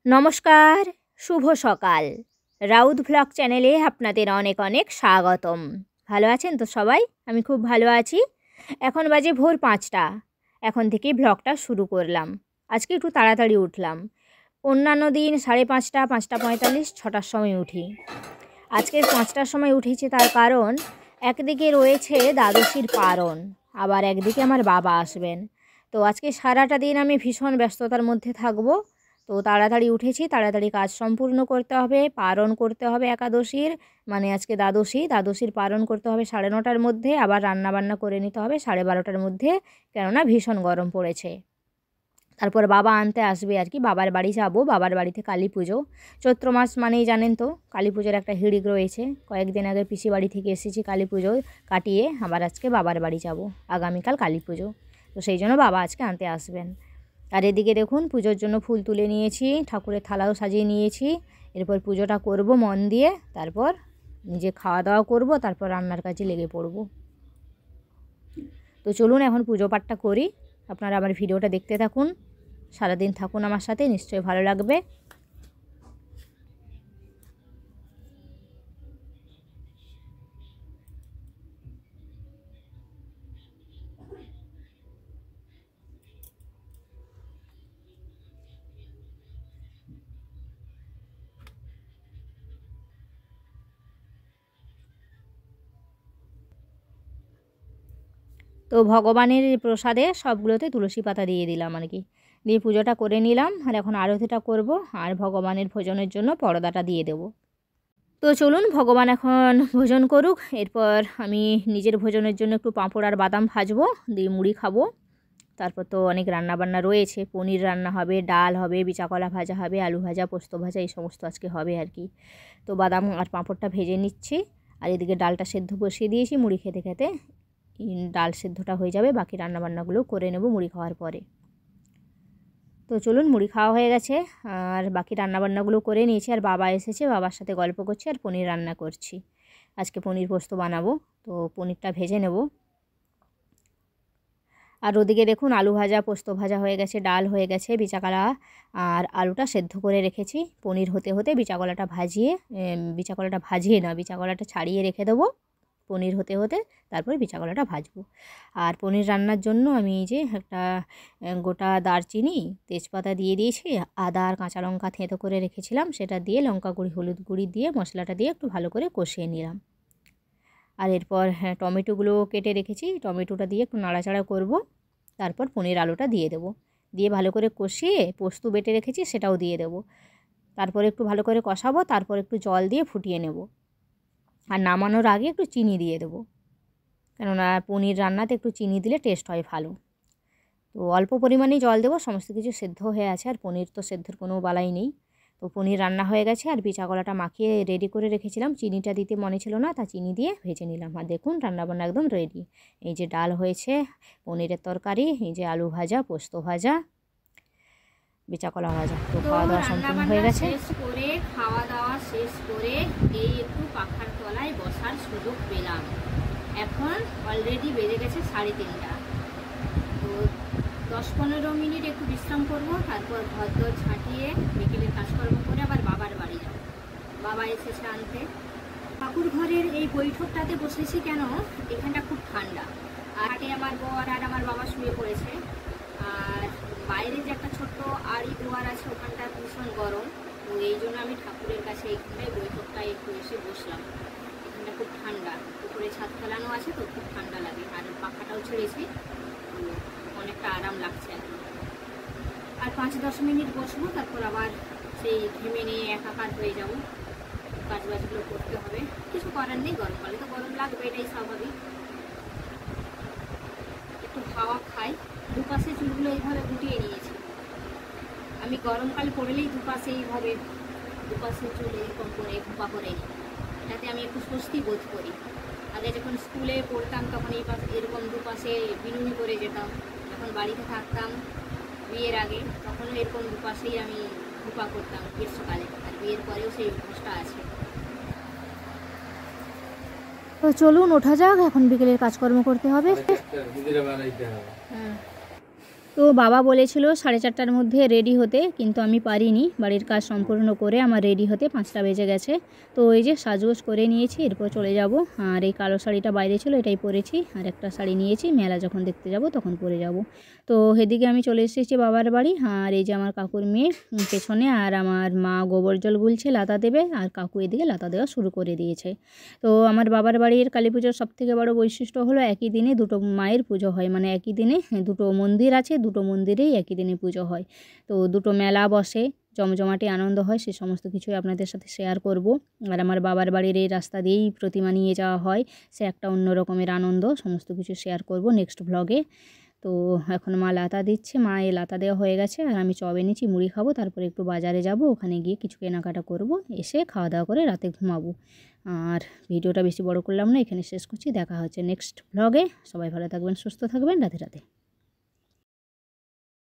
নমস্কার, শুভ সকাল। রাউত ভ্লগ চ্যানেলে আপনাদের অনেক অনেক স্বাগতম। ভালো আছেন তো সবাই? আমি খুব ভালো আছি। এখন বাজে ভোর 5টা। এখন থেকেই ভ্লগটা শুরু করলাম। আজকে একটু তাড়াতাড়ি উঠলাম। অন্যান্য দিন 5:30, 5:45, 6টার সময় উঠি। আজকে 5টার সময় উঠেছি, তার কারণ একদিকে রয়েছে দ্বাদশীর পারণ, আবার একদিকে আমার বাবা আসবেন। তো আজকে সারাটা দিন আমি ভীষণ ব্যস্ততার মধ্যে থাকবো। তো তাড়াতাড়ি উঠেছি, তাড়াতাড়ি কাজ সম্পূর্ণ করতে হবে, পারণ করতে হবে একাদশীর, মানে আজকে দ্বাদশীর পারণ করতে হবে 9:30টার মধ্যে, আবার রান্নাবান্না করে নিতে হবে 12:30টার মধ্যে, কেননা ভীষণ গরম পড়েছে। তারপর বাবা আনতে আসবে আর কি, বাবার বাড়ি যাব। বাবার বাড়িতে কালী পুজো, চৈত্র মাস মানেই জানেন তো কালী পুজোর একটা হিড়িক রয়েছে। কয়েকদিন আগে পিসি বাড়ি থেকে এসেছি কালী পুজো কাটিয়ে, আবার আজকে বাবার বাড়ি যাব। আগামীকাল কালী পুজো, তো সেই জন্য বাবা আজকে আনতে আসবেন। আর এদিকে দেখুন পুজোর জন্য ফুল তুলে নিয়েছি, ঠাকুরের থালাও সাজিয়ে নিয়েছি। এরপর পুজোটা করব মন দিয়ে, তারপর নিজে খাওয়া দাওয়া করব, তারপর রান্নার কাজে লেগে পড়ব। তো চলুন এখন পুজো পাঠটা করি। আপনারা আমার ভিডিওটা দেখতে থাকুন, সারাদিন থাকুন আমার সাথে, নিশ্চয়ই ভালো লাগবে। তো ভগবানের প্রসাদে সবগুলোতে তুলসী পাতা দিয়ে দিলাম আর কি, দিয়ে পুজোটা করে নিলাম। আর এখন আরতিটা করব, আর ভগবানের ভোজনের জন্য পর্দাটা দিয়ে দেব। তো চলুন ভগবান এখন ভোজন করুক, এরপর আমি নিজের ভোজনের জন্য একটু পাঁপড় আর বাদাম ভাজবো, দিয়ে মুড়ি খাবো। তারপর তো অনেক রান্নাবান্না রয়েছে, পনির রান্না হবে, ডাল হবে, বিচাকলা ভাজা হবে, আলু ভাজা, পোস্ত ভাজা, এই সমস্ত আজকে হবে আর কি। তো বাদাম আর পাঁপড়টা ভেজে নিচ্ছি, আর এদিকে ডালটা সেদ্ধ বসিয়ে দিয়েছি। মুড়ি খেতে খেতে ডাল সেদ্ধটা হয়ে যাবে, বাকি রান্নাবান্নাগুলো করে নেব মুড়ি খাওয়ার পরে। তো চলুন, মুড়ি খাওয়া হয়ে গেছে আর বাকি রান্নাবান্নাগুলো করে নিয়েছি। আর বাবা এসেছে, বাবার সাথে গল্প করছি আর পনির রান্না করছি। আজকে পনির পোস্ত বানাবো, তো পনিরটা ভেজে নেব। আর ওদিকে দেখুন আলু ভাজা, পোস্ত ভাজা হয়ে গেছে, ডাল হয়ে গেছে, বিচাকলা আর আলুটা সেদ্ধ করে রেখেছি। পনির হতে হতে বিচাকলাটা বিচাকলাটা ছাড়িয়ে রেখে দেবো। পনির হতে হতে তারপরে বিচাকলাটা ভাজবো। আর পনির রান্নার জন্য আমি এই যে একটা গোটা দারচিনি, তেজপাতা দিয়ে দিয়েছি, আদা আর কাঁচা লঙ্কা থেঁতো করে রেখেছিলাম, সেটা দিয়ে লঙ্কা গুঁড়ি, হলুদ গুঁড়ি দিয়ে মশলাটা দিয়ে একটু ভালো করে কষিয়ে নিলাম। আর এরপর টমেটোগুলো কেটে রেখেছি, টমেটোটা দিয়ে একটু নাড়াচাড়া করব। তারপর পনির আলুটা দিয়ে দেবো, দিয়ে ভালো করে কষিয়ে পোস্ত বেটে রেখেছি সেটাও দিয়ে দেবো। তারপরে একটু ভালো করে কষাবো, তারপর একটু জল দিয়ে ফুটিয়ে নেব। আর নামানোর আগে একটু চিনি দিয়ে দেবো, কেননা পনির রান্নাতে একটু চিনি দিলে টেস্ট হয় ভালো। তো অল্প পরিমাণেই জল দেবো, সমস্ত কিছু সেদ্ধ হয়ে আছে, আর পনির তো সেদ্ধর কোনো বালাই নেই। তো পনির রান্না হয়ে গেছে, আর বিচাকলাটা মাখিয়ে রেডি করে রেখেছিলাম, চিনিটা দিতে মনে ছিল না, তা চিনি দিয়ে ভেজে নিলাম। আর দেখুন রান্নাবান্না একদম রেডি। এই যে ডাল হয়েছে, পনিরের তরকারি, এই যে আলু ভাজা, পোস্ত ভাজা, বিচাকলা ভাজা। তো খাওয়া দাওয়া সম্পূর্ণ হয়ে গেছে। খাওয়া দাওয়া শেষ করে এই একটু পাখার তলায় বসার সুযোগ পেলাম। এখন অলরেডি বেজে গেছে 3:30। তো 10-15 মিনিট একটু বিশ্রাম করব, তারপর ঘর দর ঝাঁটিয়ে বিকেলের কাজকর্ম করে আবার বাবার বাড়ি যাব। বাবা এসেছে আনতে। ঠাকুর ঘরের এই বৈঠকটাতে বসেছি কেন, এখানটা খুব ঠান্ডা। আর আমার বর আর আমার বাবা শুয়ে পড়েছে, আর বাইরে যে একটা ছোট্ট আড়ি দুয়ার আছে, ওখানটা ভীষণ গরম। তো এই জন্য আমি ঠাকুরের কাছে এইখানটায় বৈঠকটায় একটু এসে বসলাম। এখানটা খুব ঠান্ডা, উপরে ছাদ ফেলানো আছে, তো খুব ঠান্ডা লাগে। আর পাখাটাও ছেড়েছি, অনেকটা আরাম লাগছে এখন। আর 5-10 মিনিট বসবো, তারপর আবার সেই ঘেমে নিয়ে একাকার হয়ে যাবো। কাজবাজগুলো করতে হবে, কিছু করার নেই। গরমকালে তো গরম লাগবে, এটাই স্বাভাবিক। একটু হাওয়া খাই। দুপাশে চুলগুলো এইভাবে গুটিয়ে নিয়েছি আমি। গরমকালে পড়লেই দুপাশে এইভাবে দুপাশে চুল এরকম করে খোপা করে নিই, এটাতে আমি একটু স্বস্তি বোধ করি। আগে যখন স্কুলে পড়তাম তখন এই পাশে এরকম দুপাশে বিনুনি করে যেতাম। যখন বাড়িতে থাকতাম বিয়ের আগে, তখনও এরকম দুপাশেই আমি খোপা করতাম গ্রীষ্মকালে, আর বিয়ের পরেও সেই অভ্যাসটা আছে। তো চলুন ওঠা যাক, এখন বিকেলের কাজকর্ম করতে হবে। তো বাবা বলেছিল 4:30টার মধ্যে রেডি হতে, কিন্তু আমি পারিনি। বাড়ির কাজ সম্পূর্ণ করে আমার রেডি হতে 5টা বেজে গেছে। তো এই যে সাজগোজ করে নিয়েছি, এরপর চলে যাব। আর এই কালো শাড়িটা বাইরে ছিল, এটাই পরেছি। আর একটা শাড়ি নিয়েছি, মেলা যখন দেখতে যাব তখন পরে যাব। তো এদিকে আমি চলে এসেছি বাবার বাড়ি। আর এই যে আমার কাকুর মেয়ে পেছনে, আর আমার মা গোবর জল গুলছে লাতা দেবে, আর কাকু এদিকে লাতা দেওয়া শুরু করে দিয়েছে। তো আমার বাবার বাড়ির কালী পুজোর সবথেকে বড় বৈশিষ্ট্য হলো একই দিনে দুটো মায়ের পুজো হয়, মানে একই দিনে দুটো মন্দির আছে, দুটো মন্দিরেই একই দিনে পুজো হয়। তো দুটো মেলা বসে, জমজমাটি আনন্দ হয়, সে সমস্ত কিছুই আপনাদের সাথে শেয়ার করব। আর আমার বাবার বাড়ির এই রাস্তা দিয়েই প্রতিমা নিয়ে যাওয়া হয়, সে একটা অন্য রকমের আনন্দ। সমস্ত কিছু শেয়ার করব নেক্সট ব্লগে। তো এখন মা লাতা দিচ্ছে, মা এই লাতা দেওয়া হয়ে গেছে, আর আমি চপ এনেছি, মুড়ি খাবো, তারপরে একটু বাজারে যাব, ওখানে গিয়ে কিছু কেনাকাটা করব, এসে খাওয়া দাওয়া করে রাতে ঘুমাবো। আর ভিডিওটা বেশি বড় করলাম না, এখানে শেষ করছি। দেখা হচ্ছে নেক্সট ব্লগে। সবাই ভালো থাকবেন, সুস্থ থাকবেন। রাধে রাধে।